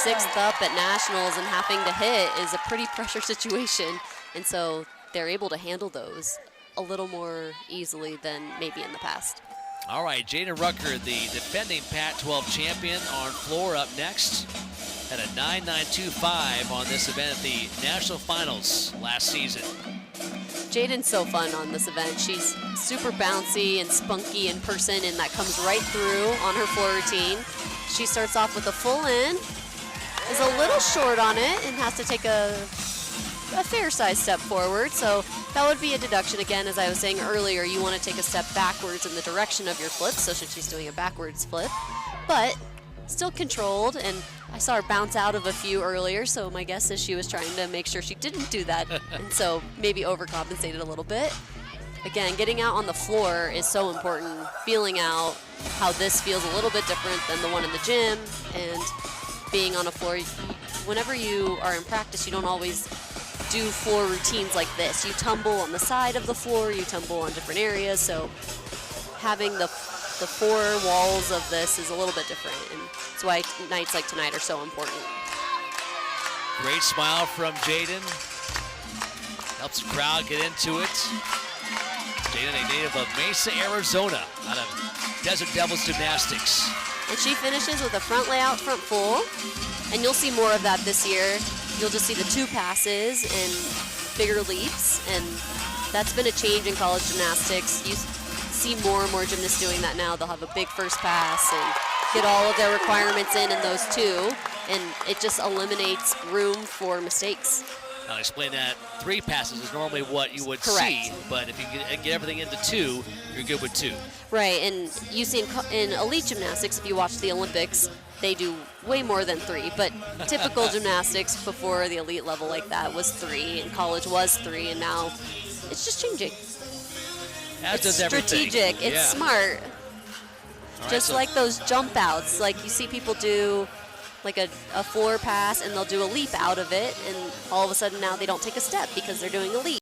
6th up at nationals and having to hit is a pretty pressure situation. And so they're able to handle those a little more easily than maybe in the past. All right, Jaedyn Rucker, the defending Pac-12 champion, on floor up next. Had a 9.925 on this event at the national finals last season. Jaedyn's so fun on this event. She's super bouncy and spunky in person, and that comes right through on her floor routine. She starts off with a full in, is a little short on it, and has to take a fair-sized step forward. So that would be a deduction. Again, as I was saying earlier, you want to take a step backwards in the direction of your flip, so she's doing a backwards flip. But still controlled, and I saw her bounce out of a few earlier, so my guess is she was trying to make sure she didn't do that, and so maybe overcompensated a little bit. Again, getting out on the floor is so important, feeling out how this feels a little bit different than the one in the gym, and being on a floor. Whenever you are in practice, you don't always do floor routines like this. You tumble on the side of the floor, you tumble on different areas, so having the four walls of this is a little bit different, and that's why nights like tonight are so important. Great smile from Jaedyn. Helps the crowd get into it. Jaedyn, a native of Mesa, Arizona, out of Desert Devils Gymnastics. And she finishes with a front layout, front full, and you'll see more of that this year. You'll just see the 2 passes and bigger leaps, and that's been a change in college gymnastics. You see more and more gymnasts doing that now. They'll have a big first pass and get all of their requirements in those 2, and it just eliminates room for mistakes. I'll explain that 3 passes is normally what you would Correct. see, but if you get everything into 2, you're good with 2. Right, and you see in elite gymnastics, if you watch the Olympics, they do way more than 3, but typical gymnastics before the elite level like that was 3, and college was 3, and now it's just changing. As It's does everything. strategic, it's Yeah. smart. All Just right, like those jump outs, like you see people do like a floor pass and they'll do a leap out of it, and all of a sudden now they don't take a step because they're doing a leap.